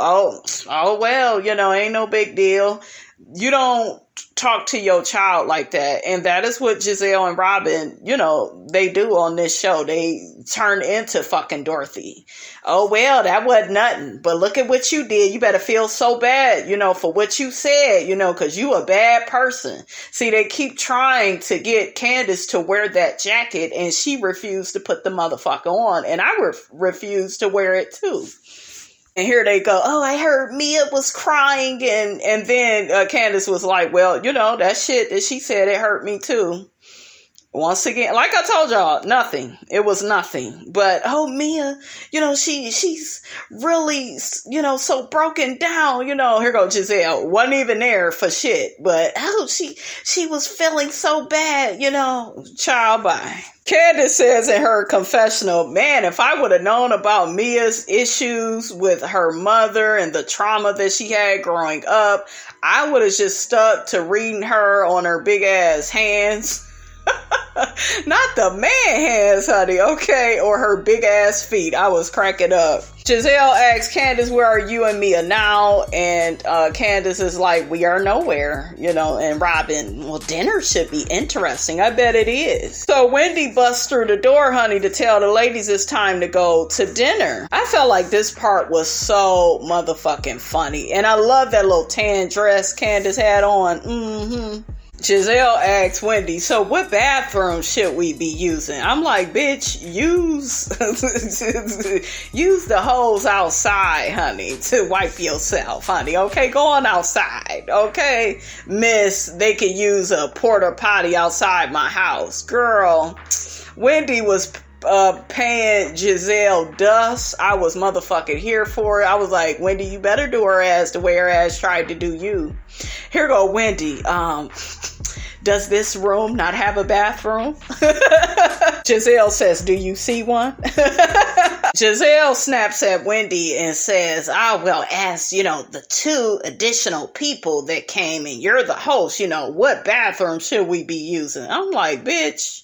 ain't no big deal. You don't talk to your child like that. And that is what Gizelle and Robyn, they do on this show. They turn into fucking Dorothy. Oh, well, that wasn't nothing. But look at what you did. You better feel so bad, for what you said, because you a bad person. See, they keep trying to get Candiace to wear that jacket and she refused to put the motherfucker on. And I refused to wear it too. And here they go, oh, I heard Mia was crying. And then Candiace was like, well, that shit that she said, it hurt me too. Once again, like I told y'all, nothing. It was nothing. But, oh, Mia, she's really, so broken down. Here go Gizelle. Wasn't even there for shit. But, oh, she was feeling so bad, child, bye. Candiace says in her confessional, man, if I would have known about Mia's issues with her mother and the trauma that she had growing up, I would have just stuck to reading her on her big ass hands. Not the man hands, honey, okay? Or her big ass feet. I was cracking up. Gizelle asks Candiace, where are you and Mia now? And Candiace is like, we are nowhere, and Robyn, well, dinner should be interesting. I bet it is. So Wendy busts through the door, honey, to tell the ladies it's time to go to dinner. I felt like this part was so motherfucking funny. And I love that little tan dress Candiace had on. Gizelle asks Wendy, so what bathroom should we be using? I'm like, bitch, use the hose outside, honey, to wipe yourself, honey. Okay, go on outside. Okay, miss, they could use a porta potty outside my house. Girl, Wendy was paying Gizelle dust. I was motherfucking here for it. I was like, Wendy, you better do her ass the way her ass tried to do you. Here go Wendy. Does this room not have a bathroom? Gizelle says, do you see one? Gizelle snaps at Wendy and says, well, as, the two additional people that came and you're the host, what bathroom should we be using? I'm like, bitch,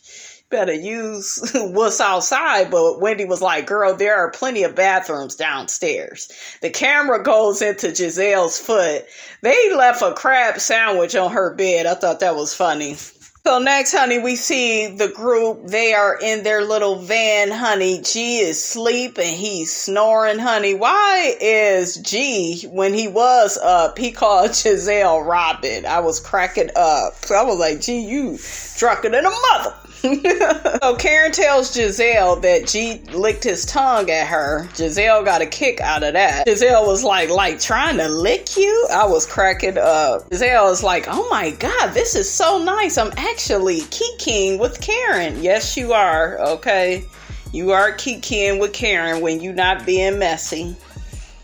better use what's outside. But Wendy was like, girl, there are plenty of bathrooms downstairs. The camera goes into Giselle's foot. They left a crab sandwich on her bed. I thought that was funny. So next, honey, we see the group. They are in their little van, honey. G is asleep and he's snoring, honey. Why is G, when he was up, he called Gizelle Robyn? I was cracking up. So I was like, G, you drunker than a mother. So Karen tells Gizelle that G licked his tongue at her. Gizelle got a kick out of that. Gizelle was like trying to lick you? I was cracking up. Gizelle is like, oh my God, this is so nice. I'm actually kikiing with Karen. Yes, you are. Okay. You are kikiing with Karen when you not being messy.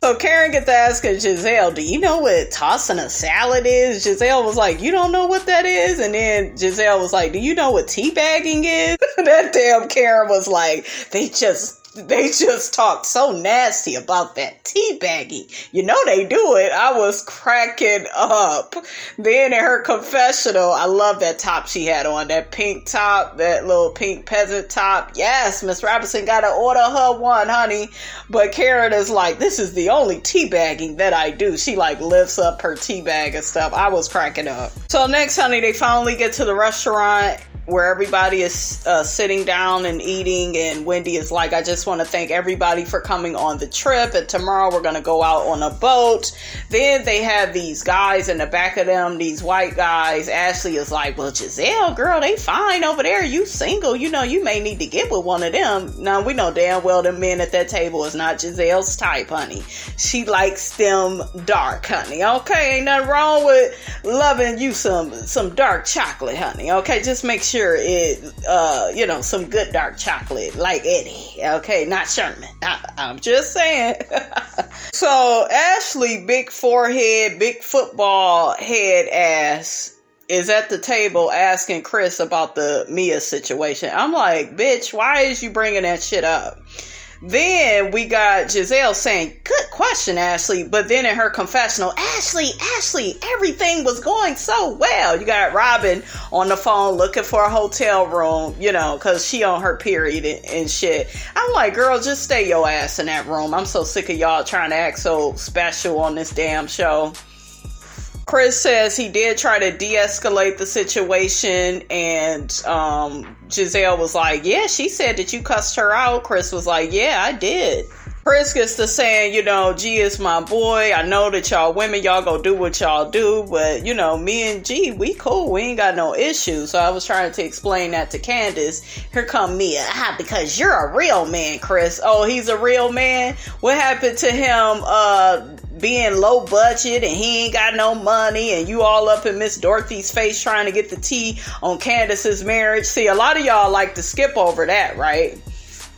So Karen gets asking Gizelle, do you know what tossing a salad is? Gizelle was like, you don't know what that is? And then Gizelle was like, do you know what teabagging is? That damn Karen was like, they just they just talked so nasty about that teabagging. You know they do it. I was cracking up. Then in her confessional, I love that top she had on, that pink top, that little pink peasant top. Yes, Miss Robinson got to order her one, honey. But Karen is like, this is the only teabagging that I do. She like lifts up her teabag and stuff. I was cracking up. So next, honey, they finally get to the restaurant where everybody is sitting down and eating, and Wendy is like, I just want to thank everybody for coming on the trip, and tomorrow we're going to go out on a boat. Then they have these guys in the back of them, these white guys. Ashley is like, well, Gizelle, girl, they fine over there. You single, you know, you may need to get with one of them. Now, we know damn well the men at that table is not Giselle's type, honey. She likes them dark, honey. Okay, ain't nothing wrong with loving you some dark chocolate, honey. Okay, just make sure it, some good dark chocolate like Eddie. Okay, not Sherman. I'm just saying. So Ashley, big forehead, big football head ass, is at the table asking Chris about the Mia situation. I'm like, bitch, why is you bringing that shit up? Then we got Gizelle saying, good question, Ashley. But then in her confessional, Ashley, everything was going so well. You got Robyn on the phone looking for a hotel room, because she on her period and shit. I'm like, girl, just stay your ass in that room. I'm so sick of y'all trying to act so special on this damn show. Chris says he did try to de-escalate the situation, and Gizelle was like, yeah, she said that you cussed her out. Chris was like, yeah, I did. Chris gets to saying, G is my boy. I know that y'all women, y'all go do what y'all do, but, me and G, we cool. We ain't got no issues. So I was trying to explain that to Candiace. Here come Mia. Because you're a real man, Chris. Oh, he's a real man? What happened to him, being low budget and he ain't got no money, and you all up in Miss Dorothy's face trying to get the tea on Candiace's marriage? See, a lot of y'all like to skip over that, right?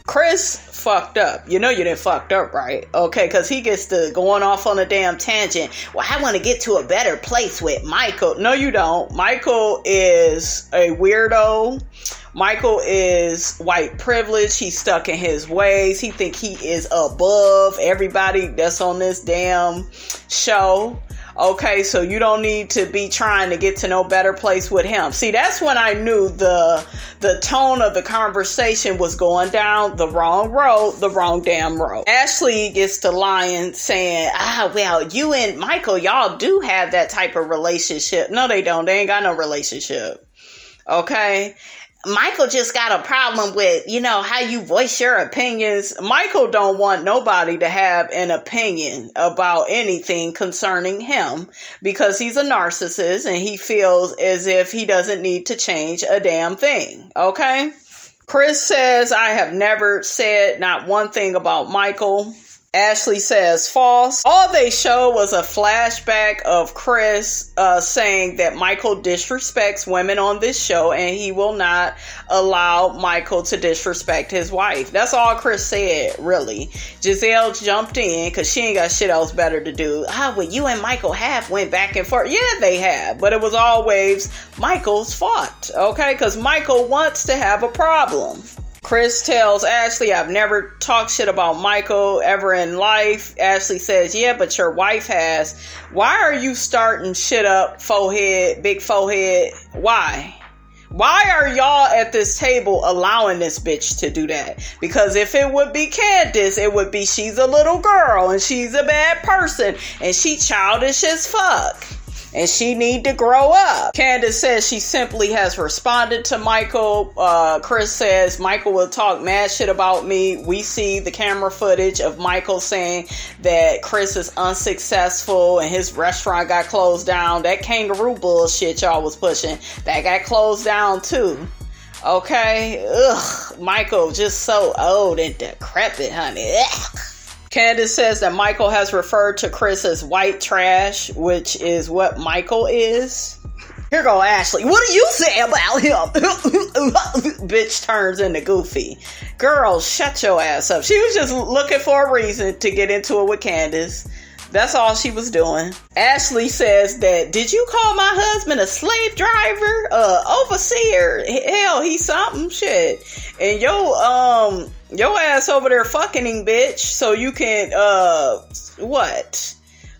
Chris fucked up. You didn't fucked up, right? Okay, because he gets to going off on a damn tangent. Well, I want to get to a better place with Michael. No, you don't. Michael is a weirdo. Michael is white privilege. He's stuck in his ways. He think he is above everybody that's on this damn show. Okay, so you don't need to be trying to get to no better place with him. See, that's when I knew the tone of the conversation was going down the wrong road, the wrong damn road. Ashley gets to lying, saying, well, you and Michael, y'all do have that type of relationship. No, they don't. They ain't got no relationship. Okay? Michael just got a problem with, how you voice your opinions. Michael don't want nobody to have an opinion about anything concerning him because he's a narcissist and he feels as if he doesn't need to change a damn thing. Okay? Chris says, I have never said not one thing about Michael. Ashley says false. All they showed was a flashback of Chris saying that Michael disrespects women on this show and he will not allow Michael to disrespect his wife. That's all Chris said, really. Gizelle jumped in because she ain't got shit else better to do. Well, you and Michael have went back and forth. Yeah, they have. But it was always Michael's fault, okay? Because Michael wants to have a problem. Chris tells Ashley, I've never talked shit about Michael ever in life. Ashley says, yeah, but your wife has. Why are you starting shit up, forehead, big forehead? Why? Why are y'all at this table allowing this bitch to do that? Because if it would be Candiace, it would be she's a little girl and she's a bad person and she childish as fuck. And she need to grow up. Candiace says she simply has responded to Michael. Chris says Michael will talk mad shit about me. We see the camera footage of Michael saying that Chris is unsuccessful and his restaurant got closed down. That kangaroo bullshit y'all was pushing, that got closed down too. Okay? Ugh. Michael just so old and decrepit, honey. Ugh. Candiace says that Michael has referred to Chris as white trash, which is what Michael is. Here go Ashley. What do you say about him? Bitch turns into Goofy. Girl, shut your ass up. She was just looking for a reason to get into it with Candiace. That's all she was doing. Ashley says that, did you call my husband a slave driver? Overseer? Hell, he's something. Shit. And your ass over there fucking him, bitch, so you can,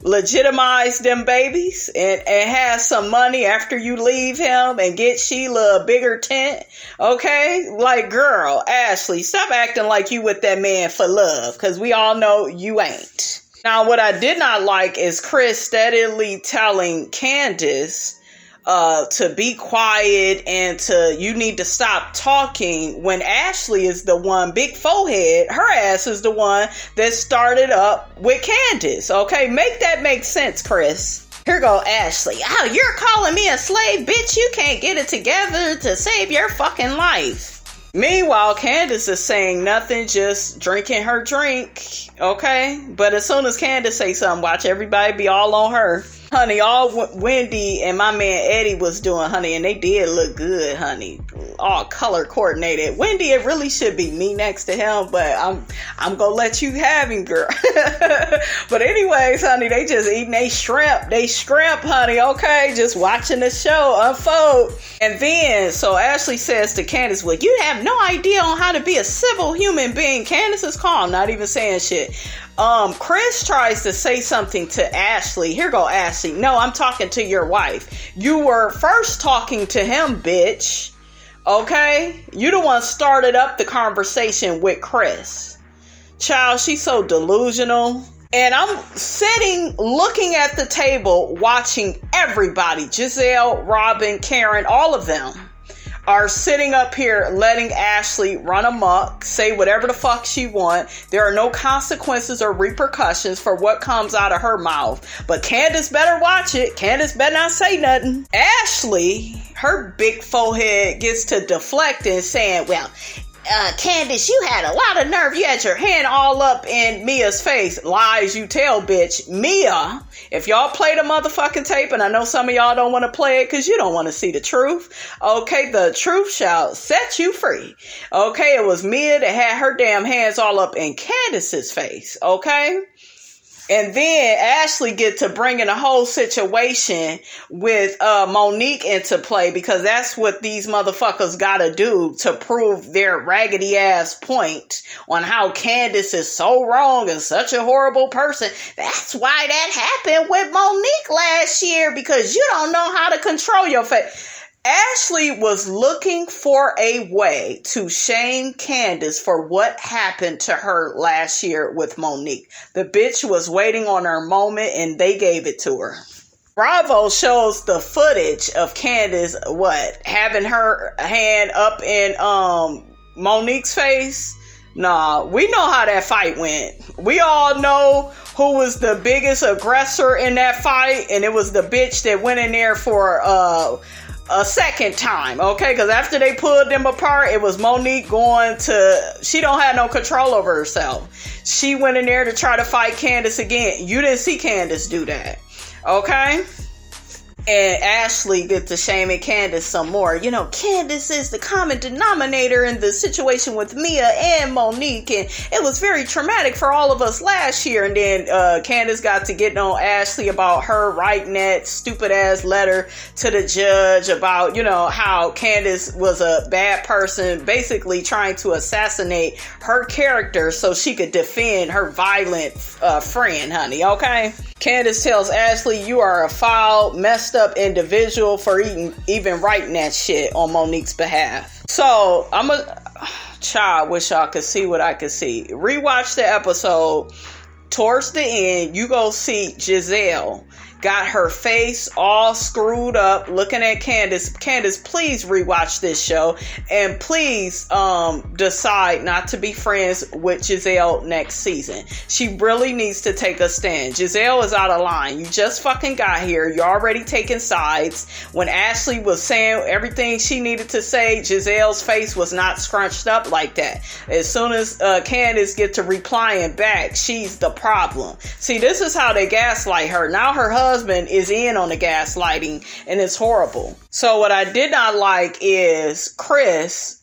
legitimize them babies and have some money after you leave him and get Sheila a bigger tent. Okay? Like, girl, Ashley, stop acting like you with that man for love, because we all know you ain't. Now, what I did not like is Chris steadily telling Candiace to be quiet and you need to stop talking, when Ashley is the one, big forehead, her ass is the one that started up with Candiace. Okay, make that make sense, Chris. Here go Ashley. Oh, you're calling me a slave, bitch. You can't get it together to save your fucking life. Meanwhile, Candiace is saying nothing, just drinking her drink, okay? But as soon as Candiace say something, watch everybody be all on her. Honey, all Wendy and my man Eddie was doing, honey, and they did look good, honey. All color coordinated. Wendy, it really should be me next to him, but I'm gonna let you have him, girl. But anyways, honey, they just eating they shrimp, honey, okay? Just watching the show unfold. And then, so Ashley says to Candiace, well, you have no idea on how to be a civil human being. Candiace is calm, not even saying shit. Chris tries to say something to Ashley. Here go Ashley. No, I'm talking to your wife. You were first talking to him, bitch. Okay? You the one started up the conversation with Chris. Child, she's so delusional. And I'm sitting, looking at the table, watching everybody. Gizelle, Robyn, Karen, all of them are sitting up here letting Ashley run amok, say whatever the fuck she want. There are no consequences or repercussions for what comes out of her mouth. But Candiace better watch it. Candiace better not say nothing. Ashley, her big forehead, gets to deflecting, saying, well, Candiace, you had a lot of nerve. You had your hand all up in Mia's face. Lies you tell, bitch. Mia, if y'all play the motherfucking tape, and I know some of y'all don't want to play it because you don't want to see the truth. Okay, the truth shall set you free. Okay, it was Mia that had her damn hands all up in Candiace's face. Okay? And then Ashley get to bring in a whole situation with Monique into play, because that's what these motherfuckers gotta do to prove their raggedy ass point on how Candiace is so wrong and such a horrible person. That's why that happened with Monique last year, because you don't know how to control your face. Ashley was looking for a way to shame Candiace for what happened to her last year with Monique. The bitch was waiting on her moment and they gave it to her. Bravo shows the footage of Candiace, having her hand up in Monique's face. Nah, we know how that fight went. We all know who was the biggest aggressor in that fight, and it was the bitch that went in there for a second time, okay? Because after they pulled them apart, it was Monique she don't have no control over herself. She went in there to try to fight Candiace again. You didn't see Candiace do that, okay? And Ashley get to shaming Candiace some more. You know, Candiace is the common denominator in the situation with Mia and Monique, and it was very traumatic for all of us last year. And then Candiace got to get on Ashley about her writing that stupid ass letter to the judge about, you know, how Candiace was a bad person, basically trying to assassinate her character so she could defend her violent friend, honey, okay? Candiace tells Ashley, you are a foul, messed up individual for even writing that shit on Monique's behalf. So, wish y'all could see what I could see. Rewatch the episode. Towards the end, you go see Gizelle got her face all screwed up looking at Candiace. Candiace, please rewatch this show and please decide not to be friends with Gizelle next season. She really needs to take a stand. Gizelle is out of line. You just fucking got here. You're already taking sides. When Ashley was saying everything she needed to say, Giselle's face was not scrunched up like that. As soon as Candiace gets to replying back, she's the problem. See, this is how they gaslight her. Now her husband is in on the gaslighting and it's horrible. So what I did not like is Chris.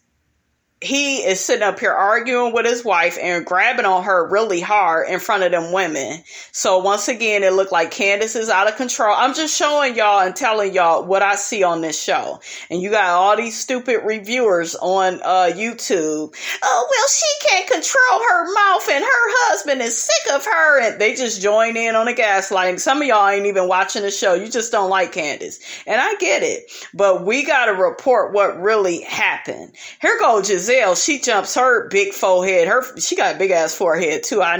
he is sitting up here arguing with his wife and grabbing on her really hard in front of them women. So once again, it looked like Candiace is out of control. I'm just showing y'all and telling y'all what I see on this show. And you got all these stupid reviewers on YouTube. Oh, well, she can't control her mouth and her husband is sick of her. And they just join in on the gaslighting. Some of y'all ain't even watching the show. You just don't like Candiace. And I get it. But we got to report what really happened. Here goes Gizelle. She jumps her big forehead. She got a big ass forehead too. I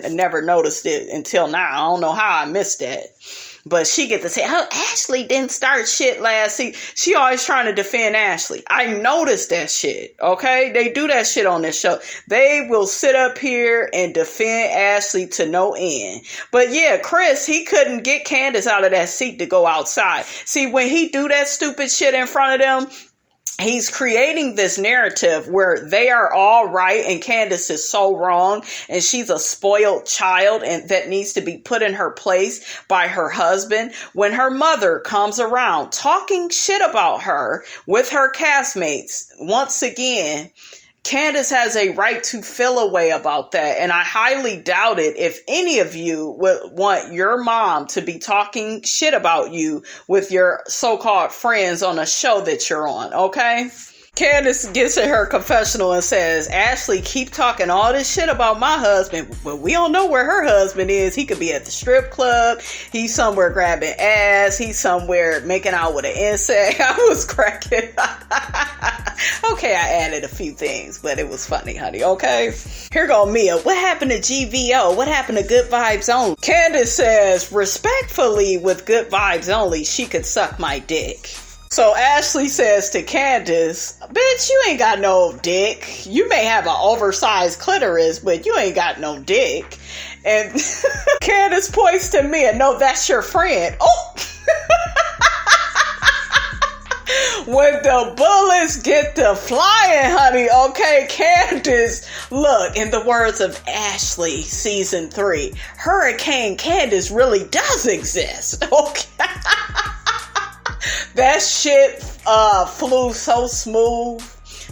never noticed it until now. I don't know how I missed that. But she get to say, oh, Ashley didn't start shit last season. She always trying to defend Ashley. I noticed that shit. Okay? They do that shit on this show. They will sit up here and defend Ashley to no end. But yeah, Chris, he couldn't get Candiace out of that seat to go outside. See, when he do that stupid shit in front of them, he's creating this narrative where they are all right and Candiace is so wrong and she's a spoiled child and that needs to be put in her place by her husband. When her mother comes around talking shit about her with her castmates, once again, Candiace has a right to feel a way about that. And I highly doubt it if any of you would want your mom to be talking shit about you with your so-called friends on a show that you're on, okay? Candiace gets in her confessional and says, Ashley keep talking all this shit about my husband, but we don't know where her husband is. He could be at the strip club. He's somewhere grabbing ass. He's somewhere making out with an insect. I was cracking. Okay, I added a few things, but it was funny, honey. Okay. Here go Mia. What happened to GVO? What happened to Good Vibes Only? Candiace says, respectfully, with Good Vibes Only, she could suck my dick. So Ashley says to Candiace, bitch, you ain't got no dick. You may have an oversized clitoris, but you ain't got no dick. And Candiace points to me and no, that's your friend. Oh! When the bullets get to flying, honey, okay, Candiace, look, in the words of Ashley, season 3, Hurricane Candiace really does exist, okay? That shit flew so smooth.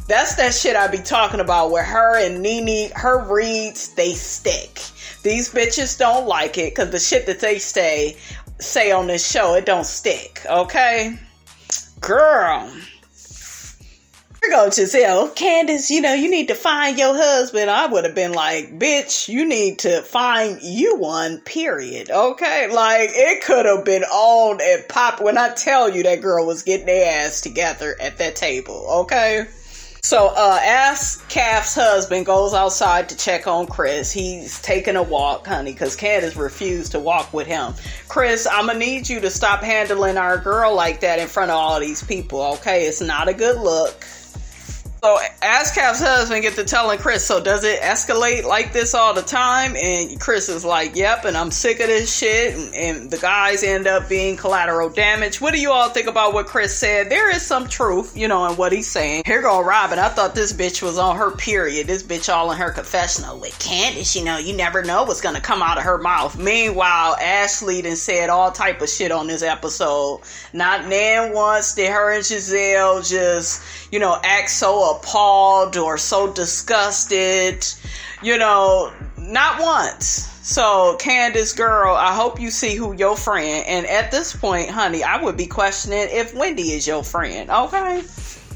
That's that shit I be talking about where her and Nene, her reads, they stick. These bitches don't like it because the shit that they say on this show, it don't stick, okay? Girl. Here goes Gizelle. Candiace, you need to find your husband. I would have been like, bitch, you need to find you one, period. Okay? Like, it could have been on and pop when I tell you that girl was getting their ass together at that table. Okay? So, Ass Calf's husband goes outside to check on Chris. He's taking a walk, honey, because Candiace refused to walk with him. Chris, I'm going to need you to stop handling our girl like that in front of all these people, okay? It's not a good look. So Ascap's husband get to telling Chris, so does it escalate like this all the time? And Chris is like, yep, and I'm sick of this shit. And the guys end up being collateral damage. What do you all think about what Chris said? There is some truth, in what he's saying. Here go Robyn. I thought this bitch was on her period. This bitch all in her confessional with Candiace. You never know what's going to come out of her mouth. Meanwhile, Ashley done said all type of shit on this episode. Not nan once did her and Gizelle just, act so appalled or so disgusted, not once. So Candiace, girl, I hope you see who your friend, and at this point, honey, I would be questioning if Wendy is your friend, okay?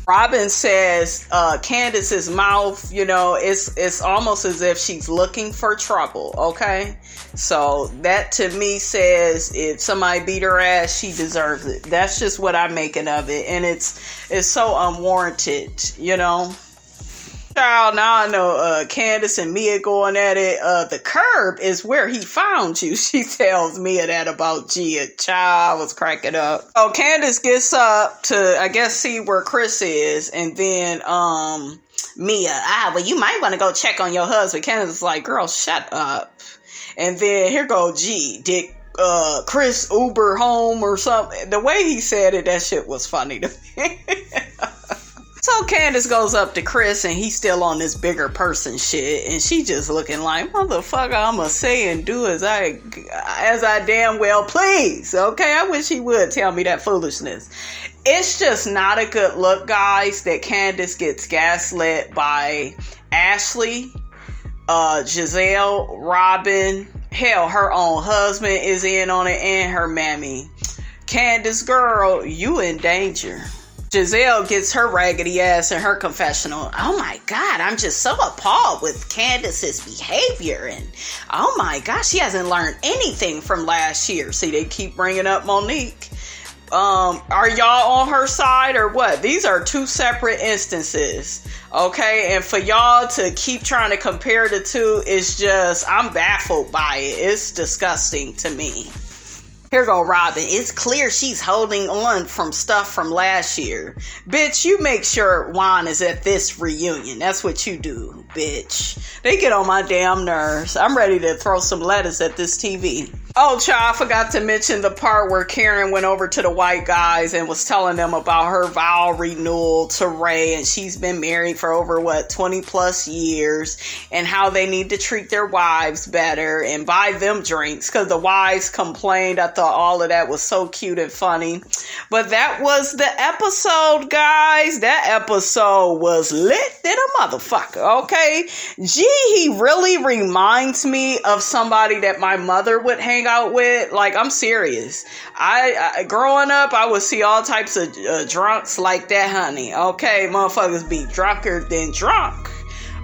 Robyn says Candiace's mouth, it's almost as if she's looking for trouble, okay? So that to me says if somebody beat her ass, she deserves it. That's just what I'm making of it. And it's so unwarranted, Child, now I know Candiace and Mia going at it. The curb is where he found you. She tells Mia that about Gia. Child, I was cracking up. So Candiace gets up to, I guess, see where Chris is. And then Mia, well, you might want to go check on your husband. Candiace is like, girl, shut up. And then here go G. Did Chris Uber home or something? The way he said it, that shit was funny to me. So Candiace goes up to Chris and he's still on this bigger person shit. And she just looking like, motherfucker, I'ma say and do as I damn well please. Okay, I wish he would tell me that foolishness. It's just not a good look, guys, that Candiace gets gaslit by Ashley, Gizelle, Robyn. Hell, her own husband is in on it, and her mammy. Candiace, girl, you in danger. Gizelle gets her raggedy ass in her confessional. Oh my God, I'm just so appalled with Candiace's behavior. And oh my gosh, she hasn't learned anything from last year. See, they keep bringing up Monique. Are y'all on her side or what? These are two separate instances. Okay, and for y'all to keep trying to compare the two is just, I'm baffled by it. It's disgusting to me. Here go Robyn. It's clear she's holding on from stuff from last year. Bitch, you make sure Juan is at this reunion. That's what you do, bitch. They get on my damn nerves. I'm ready to throw some lettuce at this TV. Oh, child, I forgot to mention the part where Karen went over to the white guys and was telling them about her vow renewal to Ray, and she's been married for over, 20 plus years, and how they need to treat their wives better and buy them drinks, because the wives complained. I thought all of that was so cute and funny. But that was the episode, guys. That episode was lit than a motherfucker, okay? Gee, he really reminds me of somebody that my mother would hang out with. Like, I'm serious. I growing up, I would see all types of drunks like that, honey. Okay, motherfuckers be drunker than drunk.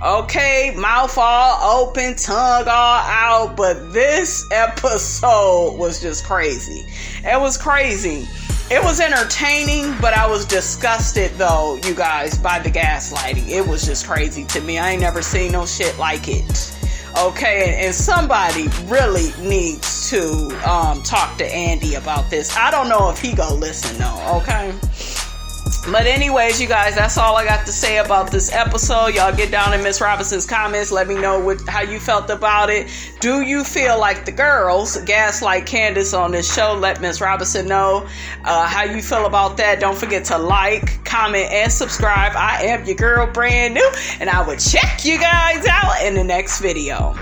Okay, mouth all open, tongue all out, but this episode was just crazy. It was crazy. It was entertaining, but I was disgusted, though, you guys, by the gaslighting. It was just crazy to me. I ain't never seen no shit like it. Okay, and somebody really needs to talk to Andy about this. I don't know if he gonna listen, though, okay? But anyways, you guys, that's all I got to say about this episode. Y'all get down in Miss Robinson's comments. Let me know how you felt about it. Do you feel like the girls gaslight Candiace on this show? Let Miss Robinson know how you feel about that. Don't forget to like, comment, and subscribe. I am your girl, brand new, and I will check you guys out in the next video.